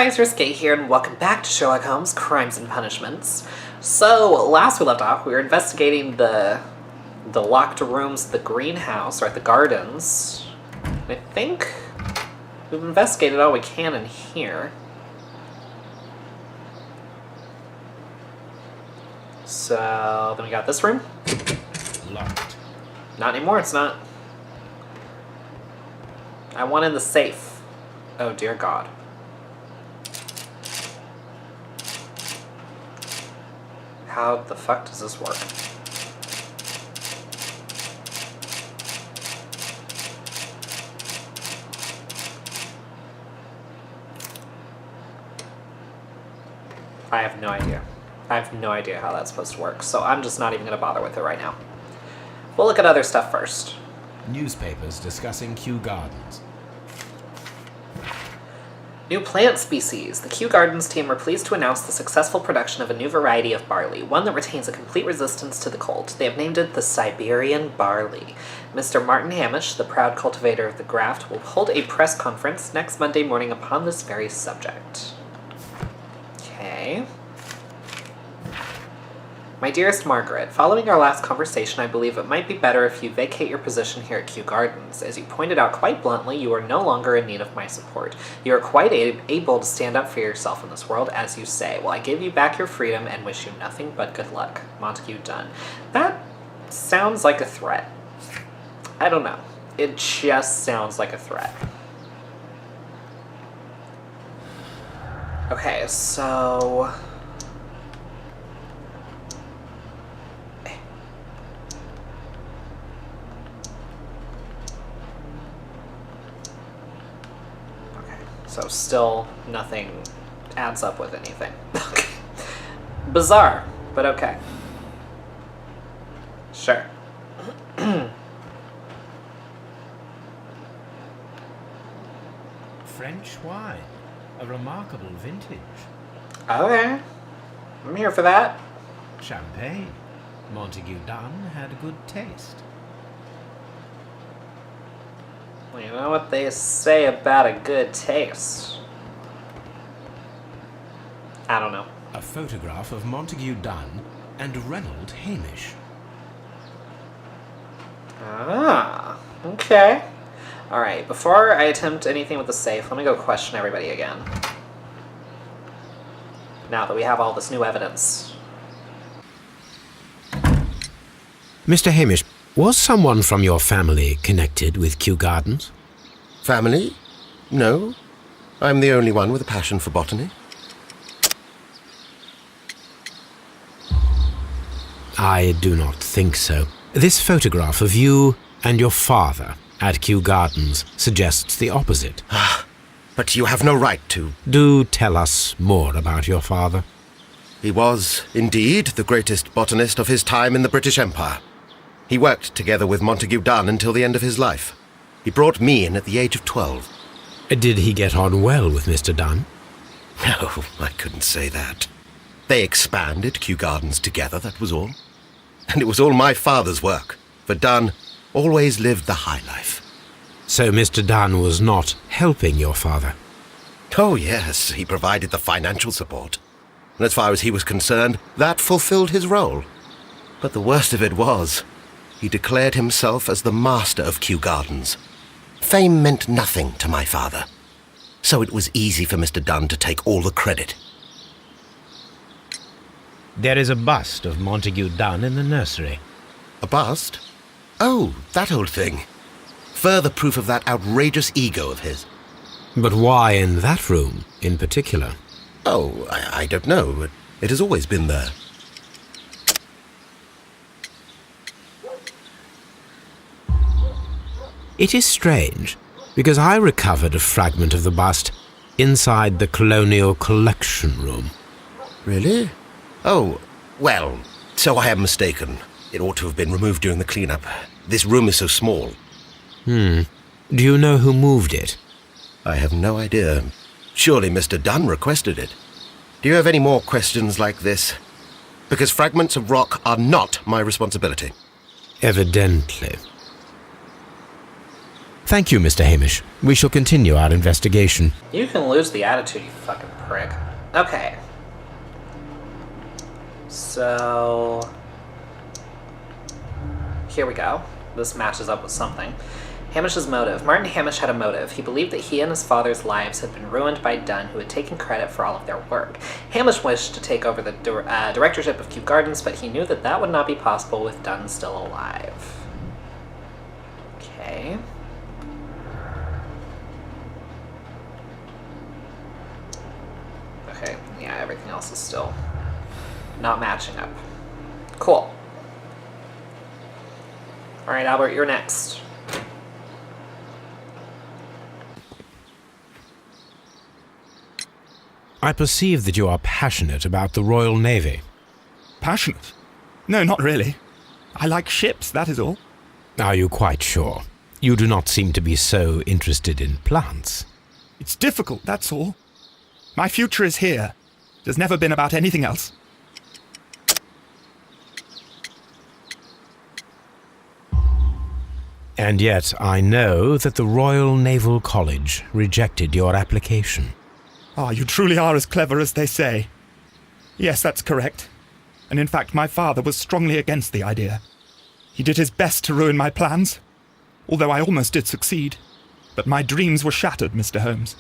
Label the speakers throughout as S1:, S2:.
S1: guys, Risque here, and welcome back to Sherlock Holmes, Crimes and Punishments. So, last we left off, we were investigating the locked rooms at the greenhouse, or at the gardens. I think we've investigated all we can in here. So, then we got this room.
S2: Locked.
S1: Not anymore, it's not. I want in the safe. Oh, dear God. How the fuck does this work? I have no idea. I have no idea how that's supposed to work, so I'm just not even going to bother with it right now. We'll look at other stuff first.
S2: Newspapers discussing Kew Gardens.
S1: New plant species. The Kew Gardens team were pleased to announce the successful production of a new variety of barley, one that retains a complete resistance to the cold. They have named it the Siberian barley. Mr. Martin Hamish, the proud cultivator of the graft, will hold a press conference next Monday morning upon this very subject. Okay. My dearest Margaret, following our last conversation, I believe it might be better if you vacate your position here at Kew Gardens. As you pointed out quite bluntly, you are no longer in need of my support. You are quite able to stand up for yourself in this world, as you say. Well, I give you back your freedom and wish you nothing but good luck. Montague Dunn. That sounds like a threat. I don't know. It just sounds like a threat. Okay, so... So still nothing adds up with anything. Bizarre, but okay. Sure.
S2: French wine. A remarkable vintage.
S1: Okay. I'm here for that.
S2: Champagne. Montague Dunn had good taste.
S1: Well, you know what they say about a good taste. I don't know.
S2: A photograph of Montague Dunn and Reynold Hamish.
S1: Ah, okay. Alright, before I attempt anything with the safe, let me go question everybody again. Now that we have all this new evidence.
S3: Mr. Hamish, was someone from your family connected with Kew Gardens?
S4: Family? No. I'm the only one with a passion for botany.
S3: I do not think so. This photograph of you and your father at Kew Gardens suggests the opposite.
S4: But you have no right to.
S3: Do tell us more about your father.
S4: He was, indeed, the greatest botanist of his time in the British Empire. He worked together with Montague Dunn until the end of his life. He brought me in at the age of 12.
S3: Did he get on well with Mr. Dunn?
S4: No, I couldn't say that. They expanded Kew Gardens together, that was all. And it was all my father's work, for Dunn always lived the high life.
S3: So Mr. Dunn was not helping your father?
S4: Oh, yes, he provided the financial support. And as far as he was concerned, that fulfilled his role. But the worst of it was, he declared himself as the master of Kew Gardens. Fame meant nothing to my father, so it was easy for Mr. Dunn to take all the credit.
S3: There is a bust of Montague Dunn in the nursery.
S4: A bust? Oh, that old thing. Further proof of that outrageous ego of his.
S3: But why in that room in particular?
S4: Oh, I don't know, but it has always been there.
S3: It is strange, because I recovered a fragment of the bust inside the Colonial Collection Room.
S4: Really? Oh, well, so I am mistaken. It ought to have been removed during the cleanup. This room is so small.
S3: Do you know who moved it?
S4: I have no idea. Surely Mr. Dunn requested it. Do you have any more questions like this? Because fragments of rock are not my responsibility.
S3: Evidently. Thank you, Mr. Hamish. We shall continue our investigation.
S1: You can lose the attitude, you fucking prick. Okay. So... here we go. This matches up with something. Hamish's motive. Martin Hamish had a motive. He believed that he and his father's lives had been ruined by Dunn, who had taken credit for all of their work. Hamish wished to take over the directorship of Kew Gardens, but he knew that that would not be possible with Dunn still alive. Okay. Okay, yeah, everything else is still not matching up. Cool. Alright, Albert, you're next.
S3: I perceive that you are passionate about the Royal Navy.
S5: Passionate? No, not really. I like ships, that is all.
S3: Are you quite sure? You do not seem to be so interested in plants.
S5: It's difficult, that's all. My future is here. It has never been about anything else.
S3: And yet I know that the Royal Naval College rejected your application.
S5: Ah, you truly are as clever as they say. Yes, that's correct. And in fact, my father was strongly against the idea. He did his best to ruin my plans, although I almost did succeed. But my dreams were shattered, Mr. Holmes.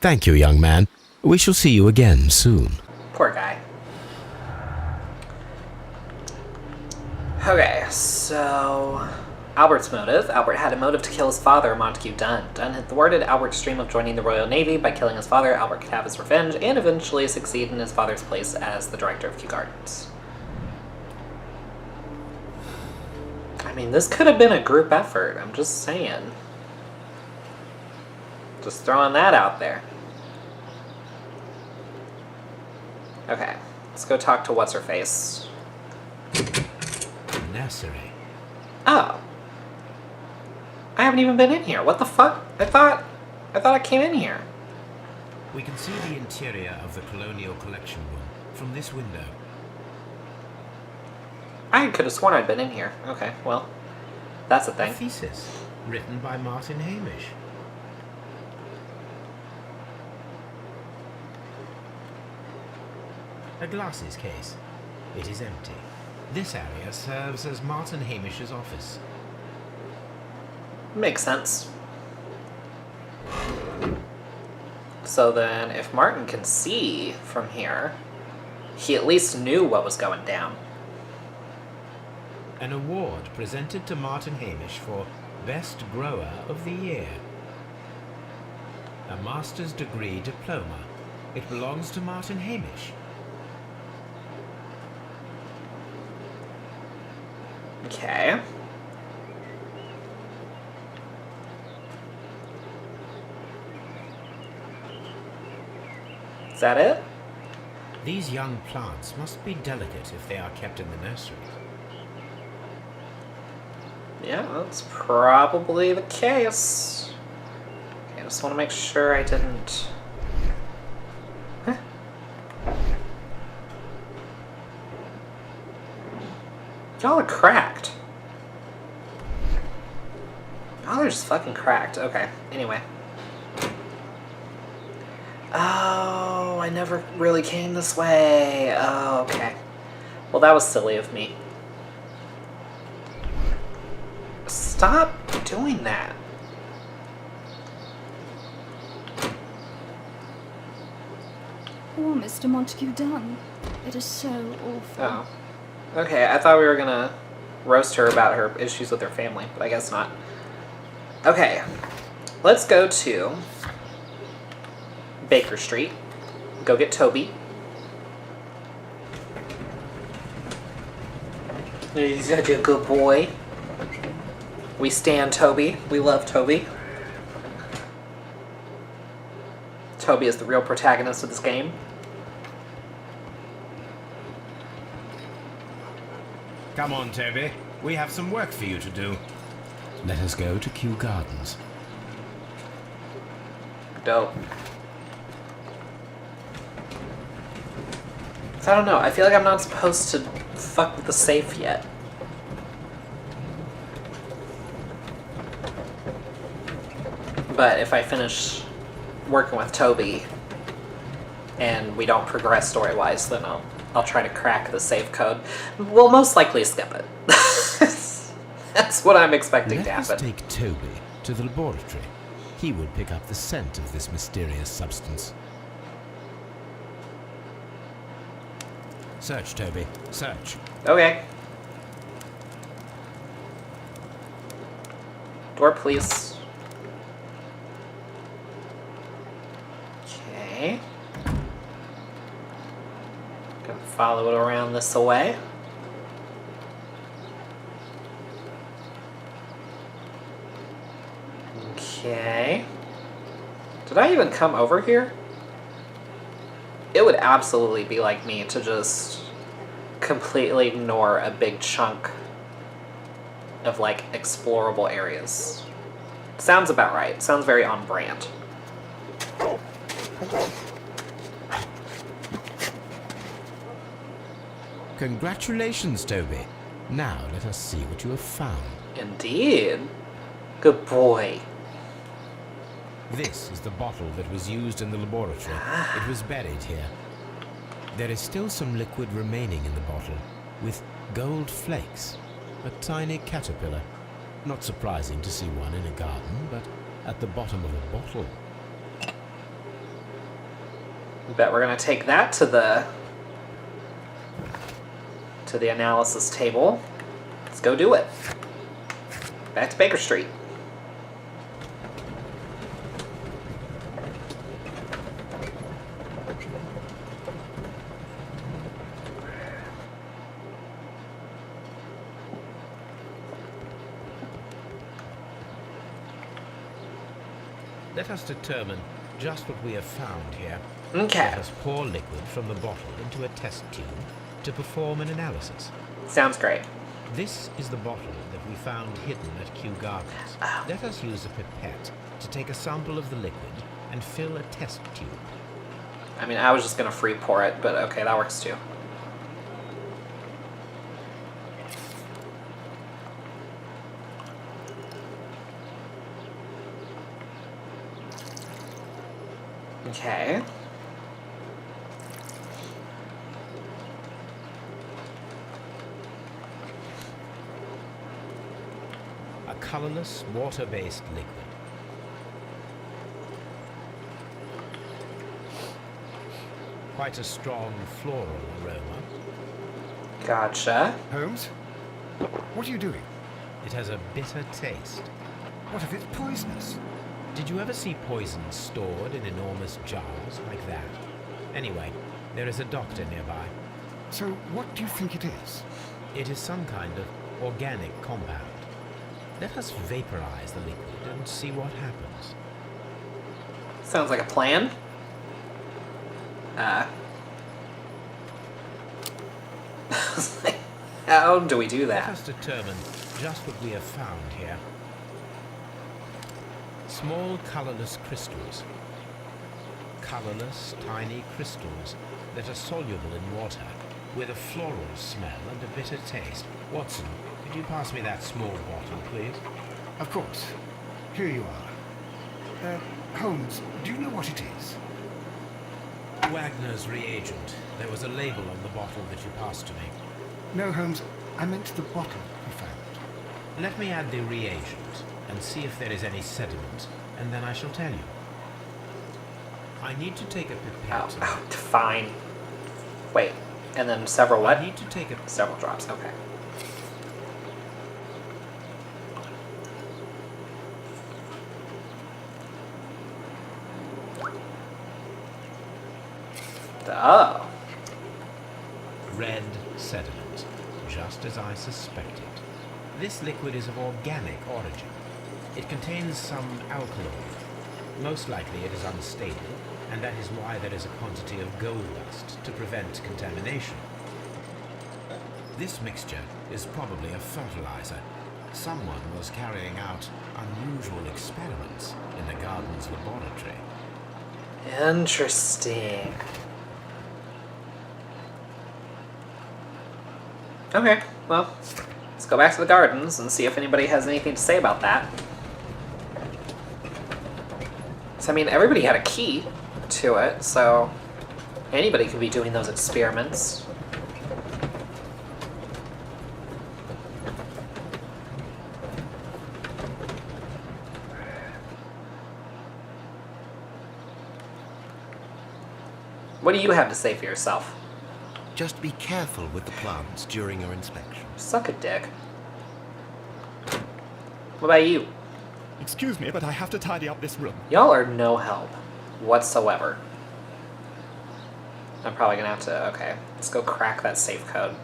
S3: Thank you, young man. We shall see you again soon.
S1: Poor guy. Okay, so... Albert's motive. Albert had a motive to kill his father, Montague Dunn. Dunn had thwarted Albert's dream of joining the Royal Navy. By killing his father, Albert could have his revenge and eventually succeed in his father's place as the director of Kew Gardens. I mean, this could have been a group effort. I'm just saying. Just throwing that out there. Okay, let's go talk to What's-Her-Face.
S2: Nursery.
S1: Oh. I haven't even been in here. What the fuck? I thought I came in here.
S2: We can see the interior of the Colonial Collection Room from this window.
S1: I could have sworn I'd been in here. Okay, well, that's a
S2: A
S1: thing.
S2: thesis written by Martin Hamish. A glasses case. It is empty. This area serves as Martin Hamish's office.
S1: Makes sense. So then, if Martin can see from here, he at least knew what was going down.
S2: An award presented to Martin Hamish for Best Grower of the Year. A master's degree diploma. It belongs to Martin Hamish.
S1: Okay. Is that it?
S2: These young plants must be delicate if they are kept in the nursery.
S1: Yeah, that's probably the case. Okay, I just want to make sure I didn't... Huh? Y'all are cracked. Y'all are just fucking cracked. Okay, anyway. Oh, I never really came this way. Oh, okay. Well, that was silly of me. Stop doing that.
S6: Poor Mr. Montague Dunn. It is so awful.
S1: Oh. Okay, I thought we were gonna roast her about her issues with her family, but I guess not. Okay, let's go to Baker Street. Go get Toby. He's such a good boy. We stand Toby. We love Toby. Toby is the real protagonist of this game.
S2: Come on, Toby. We have some work for you to do.
S3: Let us go to Kew Gardens.
S1: Dope. So I don't know. I feel like I'm not supposed to fuck with the safe yet. But if I finish working with Toby and we don't progress story-wise, then I'll try to crack the save code. We'll most likely skip it. That's what I'm expecting to happen.
S2: Let us take Toby to the laboratory. He would pick up the scent of this mysterious substance. Search, Toby. Search.
S1: Okay. Door, please. Okay. Gonna follow it around this way. Okay. Did I even come over here? It would absolutely be like me to just completely ignore a big chunk of, like, explorable areas. Sounds about right. Sounds very on brand.
S2: Congratulations, Toby. Now let us see what you have found.
S1: Indeed. Good boy.
S2: This is the bottle that was used in the laboratory. It was buried here. There is still some liquid remaining in the bottle, with gold flakes, a tiny caterpillar. Not surprising to see one in a garden, but at the bottom of a bottle.
S1: Bet we're gonna take that to the analysis table. Let's go do it. Back to Baker Street.
S2: Let us determine just what we have found here.
S1: Okay.
S2: Let us pour liquid from the bottle into a test tube to perform an analysis.
S1: Sounds great.
S2: This is the bottle that we found hidden at Kew Gardens.
S1: Oh.
S2: Let us use a pipette to take a sample of the liquid and fill a test tube.
S1: I mean, I was just gonna free pour it, but okay, that works too. Okay.
S2: A colorless, water-based liquid. Quite a strong floral aroma.
S1: Gotcha.
S7: Holmes? What are you doing?
S2: It has a bitter taste.
S7: What if it's poisonous?
S2: Did you ever see poison stored in enormous jars like that? Anyway, there is a doctor nearby.
S7: So what do you think it is?
S2: It is some kind of organic compound. Let us vaporize the liquid and see what happens.
S1: Sounds like a plan. How do we do
S2: Let
S1: that?
S2: us determine just what we have found here. Small colorless crystals. Colorless, tiny crystals that are soluble in water, with a floral smell and a bitter taste. Watson, could you pass me that small bottle, please?
S7: Of course. Here you are. Holmes, do you know what it is?
S2: Wagner's reagent. There was a label on the bottle that you passed to me.
S7: No, Holmes, I meant the bottle you found.
S2: Let me add the reagent and see if there is any sediment, and then I shall tell you. I need to take a pipette.
S1: Oh, fine. Wait, and then several what?
S2: I need to take a...
S1: Several drops, okay. Oh.
S2: Red sediment, just as I suspected. This liquid is of organic origin. It contains some alkaloid. Most likely it is unstable, and that is why there is a quantity of gold dust to prevent contamination. This mixture is probably a fertilizer. Someone was carrying out unusual experiments in the garden's laboratory.
S1: Interesting. Okay, well, let's go back to the gardens and see if anybody has anything to say about that. I mean, everybody had a key to it, so anybody could be doing those experiments. What do you have to say for yourself?
S4: Just be careful with the plants during your inspection.
S1: Suck a dick. What about you?
S5: Excuse me, but I have to tidy up this room.
S1: Y'all are no help whatsoever. I'm probably gonna have to... Okay, let's go crack that safe code.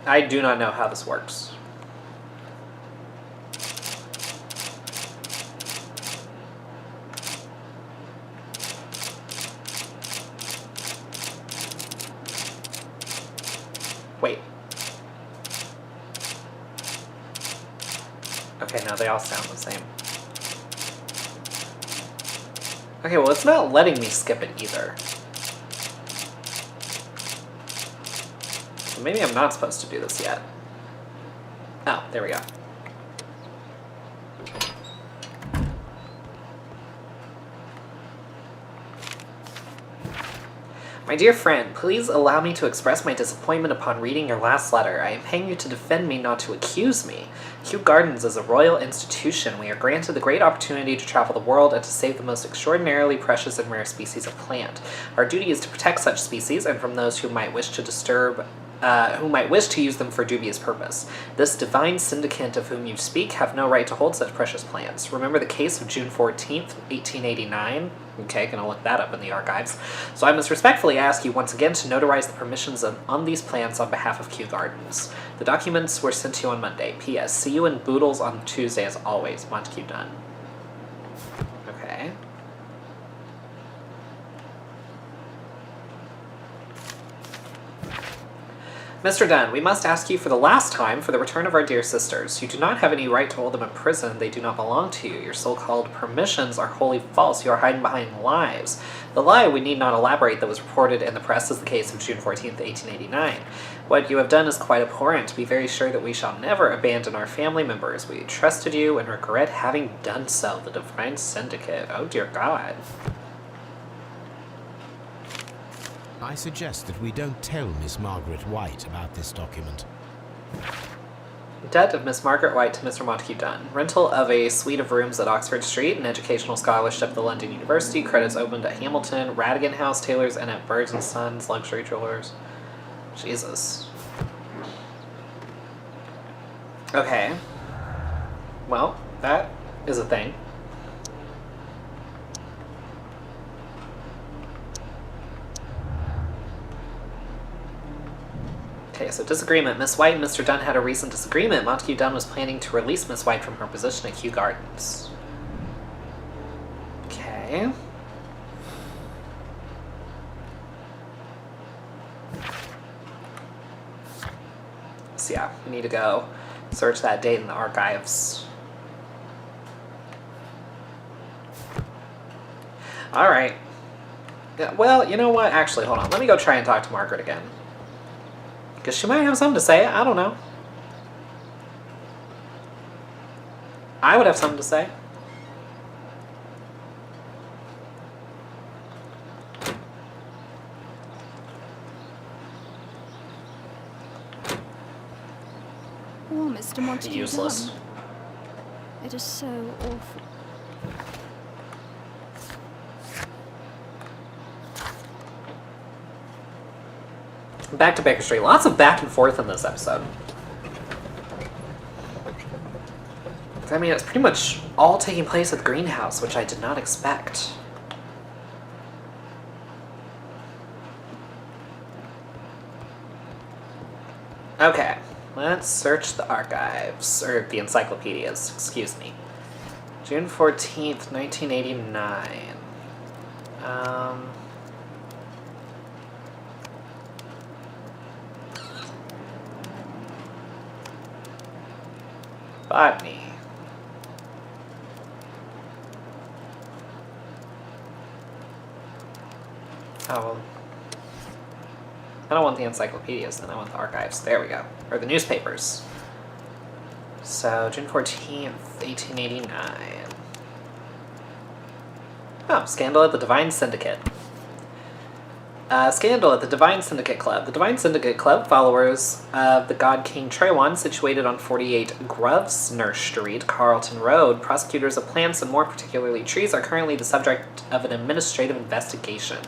S1: I do not know how this works. Wait. Okay, no, they all sound the same. Okay, well, it's not letting me skip it either. So maybe I'm not supposed to do this yet. Oh, there we go. My dear friend, please allow me to express my disappointment upon reading your last letter. I am paying you to defend me, not to accuse me. Kew Gardens is a royal institution. We are granted the great opportunity to travel the world and to save the most extraordinarily precious and rare species of plant. Our duty is to protect such species and from those who might wish to use them for dubious purpose. This divine syndicate of whom you speak have no right to hold such precious plants. Remember the case of June 14th, 1889? Okay, gonna look that up in the archives. So I must respectfully ask you once again to notarize the permissions on these plants on behalf of Kew Gardens. The documents were sent to you on Monday. P.S. See you in Boodles on Tuesday as always. Montague Dunn. Okay. Mr. Dunn, we must ask you for the last time for the return of our dear sisters. You do not have any right to hold them in prison. They do not belong to you. Your so-called permissions are wholly false. You are hiding behind lies. The lie we need not elaborate that was reported in the press is the case of June 14th, 1889. What you have done is quite abhorrent. Be very sure that we shall never abandon our family members. We trusted you and regret having done so. The Divine Syndicate. Oh dear God.
S3: I suggest that we don't tell Miss Margaret White about this document.
S1: Debt of Miss Margaret White to Mr. Montague Dunn. Rental of a suite of rooms at Oxford Street, an educational scholarship at the London University, credits opened at Hamilton, Radigan House, Taylor's, and at Birds & Sons, luxury jewelers. Jesus. Okay. Well, that is a thing. Okay, so disagreement. Miss White and Mr. Dunn had a recent disagreement. Montague Dunn was planning to release Miss White from her position at Kew Gardens. Okay. So yeah, we need to go search that date in the archives. Alright. Yeah, well, you know what? Actually, hold on. Let me go try and talk to Margaret again. Because she might have something to say. I don't know. I would have something to say.
S6: Oh, Mr. Montague
S1: Useless.
S6: Dunn. It is so awful.
S1: Back to Baker Street. Lots of back and forth in this episode. I mean, it's pretty much all taking place at the greenhouse, which I did not expect. Okay, let's search the archives, or the encyclopedias, excuse me. June 14th, 1989. Botany. Oh, well. I don't want the encyclopedias, then I want the archives. There we go. Or the newspapers. So, June 14th, 1889. Oh, scandal at the Divine Syndicate. Scandal at the Divine Syndicate Club. The Divine Syndicate Club, followers of the god King Traywan, situated on 48 Grosvenor Street, Carlton Road. Prosecutors of plants, and more particularly trees, are currently the subject of an administrative investigation.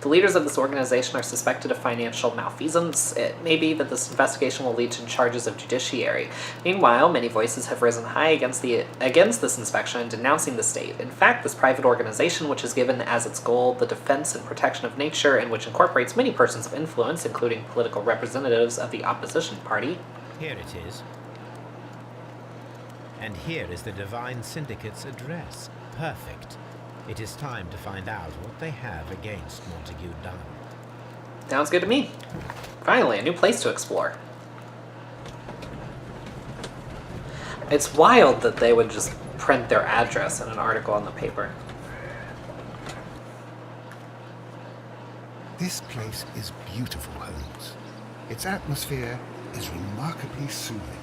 S1: The leaders of this organization are suspected of financial malfeasance. It may be that this investigation will lead to charges of judiciary. Meanwhile, many voices have risen high against this inspection and denouncing the state. In fact, this private organization, which has given as its goal the defense and protection of nature, and which incorporates many persons of influence, including political representatives of the opposition party.
S2: Here it is. And here is the Divine Syndicate's address. Perfect. It is time to find out what they have against Montague Dunn.
S1: Sounds good to me. Finally, a new place to explore. It's wild that they would just print their address in an article on the paper.
S7: This place is beautiful, Holmes. Its atmosphere is remarkably soothing.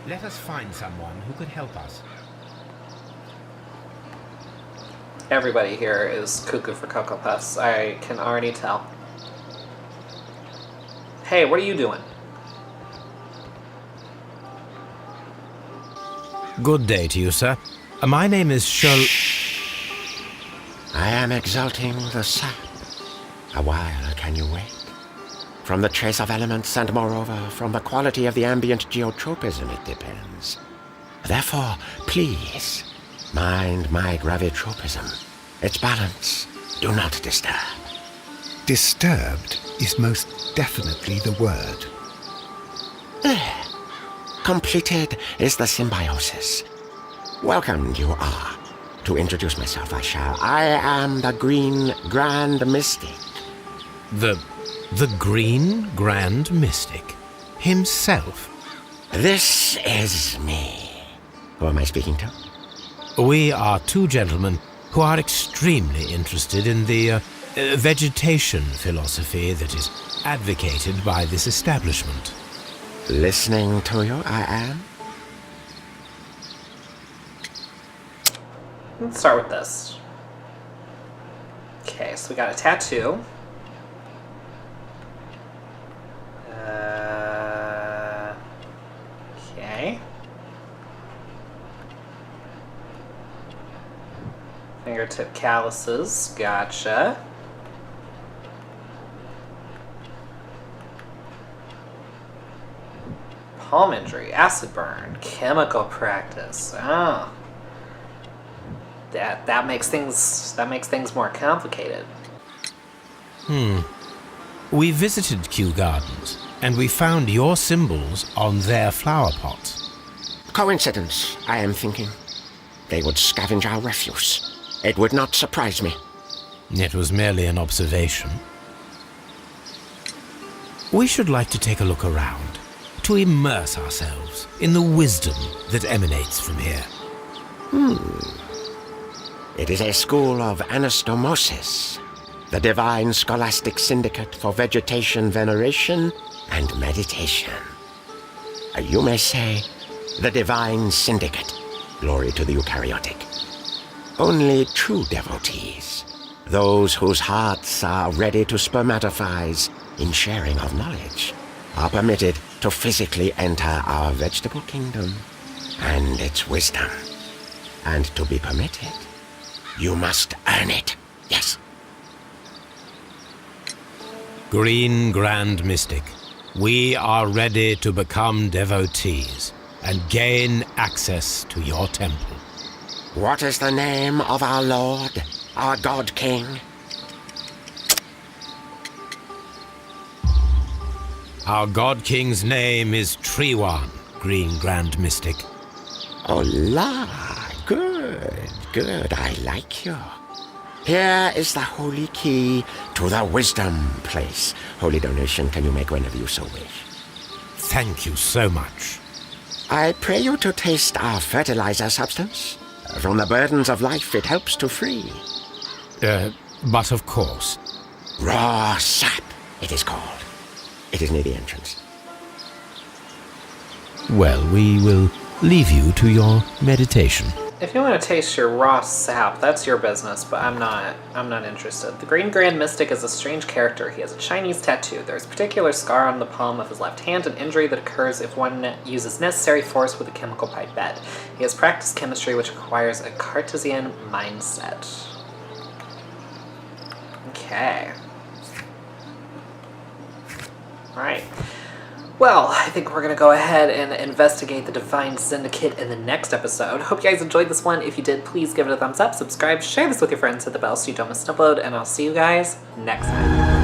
S2: Let us find someone who could help us.
S1: Everybody here is cuckoo for Cocoa Puffs. I can already tell. Hey, what are you doing?
S3: Good day to you, sir. My name is Sherlock...
S4: I am exalting the sap. A while can you wait? From the trace of elements, and moreover, from the quality of the ambient geotropism, it depends. Therefore, please, mind my gravitropism. Its balance, do not disturb.
S7: Disturbed is most definitely the word.
S4: There. Completed is the symbiosis. Welcome you are. To introduce myself, I am the Green Grand Mystic.
S3: The Green Grand Mystic himself.
S4: This is me. Who am I speaking to?
S3: We are two gentlemen who are extremely interested in the vegetation philosophy that is advocated by this establishment.
S4: Listening to you, I am.
S1: Let's start with this. Okay, so we got a tattoo. Okay. Fingertip calluses, gotcha. Palm injury, acid burn, chemical practice. Oh. That makes things more complicated.
S3: We visited Kew Gardens, and we found your symbols on their flower pots.
S4: Coincidence, I am thinking. They would scavenge our refuse. It would not surprise me.
S3: It was merely an observation. We should like to take a look around, to immerse ourselves in the wisdom that emanates from here.
S4: It is a school of anastomosis, the divine scholastic syndicate for vegetation veneration and meditation. You may say, the divine syndicate, glory to the eukaryotic. Only true devotees, those whose hearts are ready to spermatophize in sharing of knowledge, are permitted to physically enter our vegetable kingdom and its wisdom. And to be permitted, you must earn it, yes.
S3: Green Grand Mystic, we are ready to become devotees and gain access to your temple.
S4: What is the name of our Lord, our God King?
S3: Our God King's name is Traywan, Green Grand Mystic.
S4: Oh la, good, I like you. Here is the holy key to the wisdom place. Holy donation can you make whenever you so wish.
S3: Thank you so much.
S4: I pray you to taste our fertilizer substance. From the burdens of life it helps to free.
S3: But of course.
S4: Raw sap, it is called. It is near the entrance.
S3: Well, we will leave you to your meditation.
S1: If you want to taste your raw sap, that's your business, but I'm not interested. The Green Grand Mystic is a strange character. He has a Chinese tattoo. There's a particular scar on the palm of his left hand, an injury that occurs if one uses necessary force with a chemical pipette. He has practiced chemistry, which requires a Cartesian mindset. Okay. Alright. Well, I think we're going to go ahead and investigate the Divine Syndicate in the next episode. Hope you guys enjoyed this one. If you did, please give it a thumbs up, subscribe, share this with your friends, hit the bell so you don't miss an upload, and I'll see you guys next time.